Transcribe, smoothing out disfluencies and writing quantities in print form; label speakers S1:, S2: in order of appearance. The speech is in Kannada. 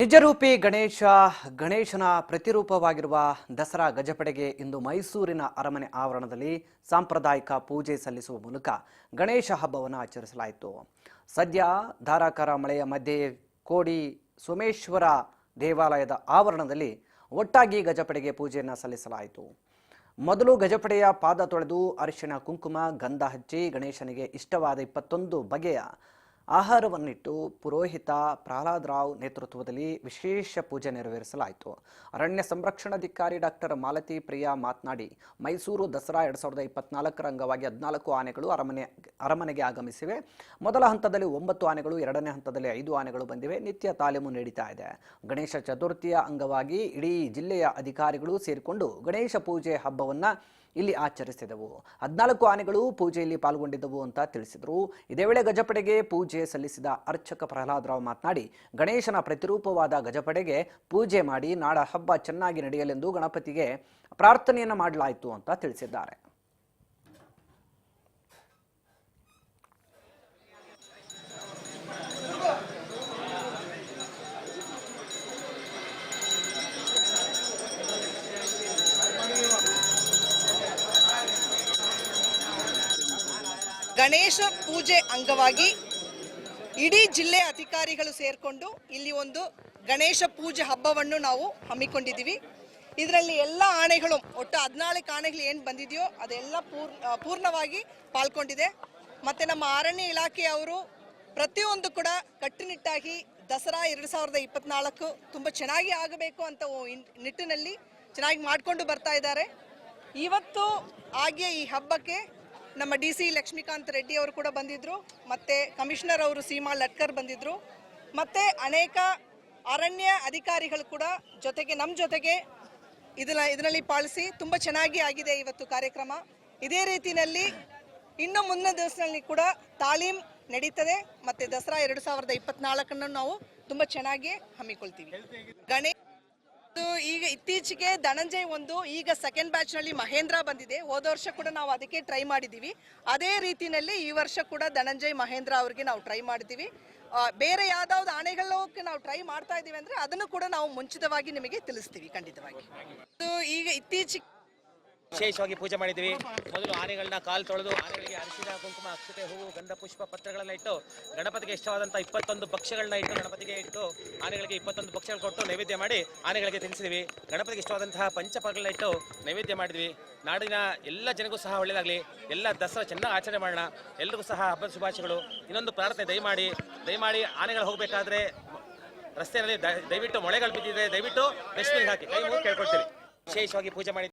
S1: ನಿಜರೂಪಿ ಗಣೇಶನ ಪ್ರತಿರೂಪವಾಗಿರುವ ದಸರಾ ಗಜಪಡೆಗೆ ಇಂದು ಮೈಸೂರಿನ ಅರಮನೆ ಆವರಣದಲ್ಲಿ ಸಾಂಪ್ರದಾಯಿಕ ಪೂಜೆ ಸಲ್ಲಿಸುವ ಮೂಲಕ ಗಣೇಶ ಹಬ್ಬವನ್ನು ಆಚರಿಸಲಾಯಿತು. ಸದ್ಯ ಧಾರಾಕಾರ ಮಳೆಯ ಮಧ್ಯೆ ಕೋಡಿ ಸೋಮೇಶ್ವರ ದೇವಾಲಯದ ಆವರಣದಲ್ಲಿ ಒಟ್ಟಾಗಿ ಗಜಪಡೆಗೆ ಪೂಜೆಯನ್ನು ಸಲ್ಲಿಸಲಾಯಿತು. ಮೊದಲು ಗಜಪಡೆಯ ಪಾದ ತೊಳೆದು ಅರಿಶಿಣ ಕುಂಕುಮ ಗಂಧ ಹಚ್ಚಿ ಗಣೇಶನಿಗೆ ಇಷ್ಟವಾದ 21 ಬಗೆಯ ಆಹಾರವನ್ನಿಟ್ಟು ಪುರೋಹಿತ ಪ್ರಹ್ಲಾದ್ ರಾವ್ ನೇತೃತ್ವದಲ್ಲಿ ವಿಶೇಷ ಪೂಜೆ ನೆರವೇರಿಸಲಾಯಿತು. ಅರಣ್ಯ ಸಂರಕ್ಷಣಾಧಿಕಾರಿ ಡಾಕ್ಟರ್ ಮಾಲತಿ ಪ್ರಿಯಾ ಮಾತನಾಡಿ, ಮೈಸೂರು ದಸರಾ 2024ರ ಅಂಗವಾಗಿ 14 ಆನೆಗಳು ಅರಮನೆಗೆ ಆಗಮಿಸಿವೆ. ಮೊದಲ ಹಂತದಲ್ಲಿ 9 ಆನೆಗಳು, ಎರಡನೇ ಹಂತದಲ್ಲಿ 5 ಆನೆಗಳು ಬಂದಿವೆ. ನಿತ್ಯ ತಾಲೀಮು ನಡೀತಾ ಇದೆ. ಗಣೇಶ ಚತುರ್ಥಿಯ ಅಂಗವಾಗಿ ಇಡೀ ಜಿಲ್ಲೆಯ ಅಧಿಕಾರಿಗಳು ಸೇರಿಕೊಂಡು ಗಣೇಶ ಪೂಜೆ ಹಬ್ಬವನ್ನು ಇಲ್ಲಿ ಆಚರಿಸಿದವು. 14 ಆನೆಗಳು ಪೂಜೆಯಲ್ಲಿ ಪಾಲ್ಗೊಂಡಿದ್ದವು ಅಂತ ತಿಳಿಸಿದರು. ಇದೇ ವೇಳೆ ಗಜಪಡೆಗೆ ಪೂಜೆ ಸಲ್ಲಿಸಿದ ಅರ್ಚಕ ಪ್ರಹ್ಲಾದ್ ರಾವ್ ಮಾತನಾಡಿ, ಗಣೇಶನ ಪ್ರತಿರೂಪವಾದ ಗಜಪಡೆಗೆ ಪೂಜೆ ಮಾಡಿ ನಾಡ ಹಬ್ಬ ಚೆನ್ನಾಗಿ ನಡೆಯಲೆಂದು ಗಣಪತಿಗೆ ಪ್ರಾರ್ಥನೆಯನ್ನು ಮಾಡಲಾಯಿತು ಅಂತ ತಿಳಿಸಿದ್ದಾರೆ.
S2: ಗಣೇಶ ಪೂಜೆ ಅಂಗವಾಗಿ ಇಡೀ ಜಿಲ್ಲೆ ಅಧಿಕಾರಿಗಳು ಸೇರಿಕೊಂಡು ಇಲ್ಲಿ ಒಂದು ಗಣೇಶ ಪೂಜೆ ಹಬ್ಬವನ್ನು ನಾವು ಹಮ್ಮಿಕೊಂಡಿದ್ದೀವಿ. ಇದರಲ್ಲಿ ಎಲ್ಲ ಆನೆಗಳು ಒಟ್ಟು 14 ಆನೆಗಳು ಏನು ಬಂದಿದೆಯೋ ಅದೆಲ್ಲ ಪೂರ್ಣವಾಗಿ ಪಾಲ್ಗೊಂಡಿದೆ. ಮತ್ತು ನಮ್ಮ ಅರಣ್ಯ ಇಲಾಖೆಯವರು ಪ್ರತಿಯೊಂದು ಕೂಡ ಕಟ್ಟುನಿಟ್ಟಾಗಿ ದಸರಾ 2024 ತುಂಬ ಚೆನ್ನಾಗಿ ಆಗಬೇಕು ಅಂತ ನಿಟ್ಟಿನಲ್ಲಿ ಚೆನ್ನಾಗಿ ಮಾಡಿಕೊಂಡು ಬರ್ತಾ ಇದ್ದಾರೆ. ಇವತ್ತು ಹಾಗೆ ಈ ಹಬ್ಬಕ್ಕೆ ನಮ್ಮ DC ಲಕ್ಷ್ಮೀಕಾಂತ್ ರೆಡ್ಡಿ ಅವರು ಕೂಡ ಬಂದಿದ್ದರು, ಮತ್ತು ಕಮಿಷನರ್ ಅವರು ಸೀಮಾ ಲಟ್ಕರ್ ಬಂದಿದ್ದರು, ಮತ್ತು ಅನೇಕ ಅರಣ್ಯ ಅಧಿಕಾರಿಗಳು ಕೂಡ ನಮ್ಮ ಜೊತೆಗೆ ಇದರಲ್ಲಿ ಪಾಲಿಸಿ ತುಂಬ ಚೆನ್ನಾಗಿ ಆಗಿದೆ ಇವತ್ತು ಕಾರ್ಯಕ್ರಮ. ಇದೇ ರೀತಿಯಲ್ಲಿ ಇನ್ನು ಮುಂದಿನ ದಿವಸದಲ್ಲಿ ಕೂಡ ತಾಲೀಮ್ ನಡೀತದೆ ಮತ್ತು ದಸರಾ 2024 ನಾವು ತುಂಬ ಚೆನ್ನಾಗಿ ಹಮ್ಮಿಕೊಳ್ತೀವಿ. ಈಗ ಇತ್ತೀಚೆಗೆ ಧನಂಜಯ್ ಈಗ ಸೆಕೆಂಡ್ ಬ್ಯಾಚ್ ನಲ್ಲಿ ಮಹೇಂದ್ರ ಬಂದಿದೆ. ಹೋದ ವರ್ಷ ಕೂಡ ನಾವು ಅದಕ್ಕೆ ಟ್ರೈ ಮಾಡಿದ್ದೀವಿ. ಅದೇ ರೀತಿಯಲ್ಲಿ ಈ ವರ್ಷ ಕೂಡ ಧನಂಜಯ್ ಮಹೇಂದ್ರ ಅವ್ರಿಗೆ ನಾವು ಟ್ರೈ ಮಾಡಿದ್ದೀವಿ. ಬೇರೆ ಯಾವ್ದಾವ್ದು ಆನೆಗಳಕ್ಕೆ ನಾವು ಟ್ರೈ ಮಾಡ್ತಾ ಇದ್ದೀವಿ ಅಂದ್ರೆ ಅದನ್ನು ಕೂಡ ನಾವು ಮುಂಚಿತವಾಗಿ ನಿಮಗೆ ತಿಳಿಸ್ತೀವಿ ಖಂಡಿತವಾಗಿ. ಈಗ ಇತ್ತೀಚೆಗೆ
S3: ವಿಶೇಷವಾಗಿ ಪೂಜೆ ಮಾಡಿದ್ದೀವಿ. ಮೊದಲು ಆನೆಗಳನ್ನ ಕಾಲು ತೊಳೆದು ಆನೆಗಳಿಗೆ ಅರಿಶಿನ ಕುಂಕುಮ ಅಕ್ಷತೆ ಹೂವು ಗಂಧ ಪುಷ್ಪ ಪತ್ರಗಳನ್ನ ಇಟ್ಟು ಗಣಪತಿಗೆ ಇಷ್ಟವಾದಂಥ 21 ಭಕ್ಷ್ಯಗಳನ್ನ ಇಟ್ಟು ಗಣಪತಿಗೆ ಇಟ್ಟು ಆನೆಗಳಿಗೆ 21 ಭಕ್ಷ್ಯಗಳು ಕೊಟ್ಟು ನೈವೇದ್ಯ ಮಾಡಿ ಆನೆಗಳಿಗೆ ತಿನ್ನಿಸಿದ್ವಿ. ಗಣಪತಿಗೆ ಇಷ್ಟವಾದಂತಹ ಪಂಚಪಗಳನ್ನ ಇಟ್ಟು ನೈವೇದ್ಯ ಮಾಡಿದ್ವಿ. ನಾಡಿನ ಎಲ್ಲ ಜನಗೂ ಸಹ ಒಳ್ಳೆಯದಾಗಲಿ, ಎಲ್ಲ ದಸರಾ ಚೆನ್ನಾಗಿ ಆಚರಣೆ ಮಾಡೋಣ. ಎಲ್ರಿಗೂ ಸಹ ಹಬ್ಬದ ಶುಭಾಶಯಗಳು. ಇನ್ನೊಂದು ಪ್ರಾರ್ಥನೆ, ದಯಮಾಡಿ ಆನೆಗಳು ಹೋಗಬೇಕಾದ್ರೆ ರಸ್ತೆಯಲ್ಲಿ ದಯವಿಟ್ಟು ಮೊಳೆಗಳು ಬಿದ್ದಿದೆ, ದಯವಿಟ್ಟು ಡಸ್ಟ್ಬಿನ್ ಹಾಕಿ ಕೈ ಮುಗಿ ಕೇಳ್ಕೊಳ್ತೀವಿ. ವಿಶೇಷವಾಗಿ ಪೂಜೆ ಮಾಡಿ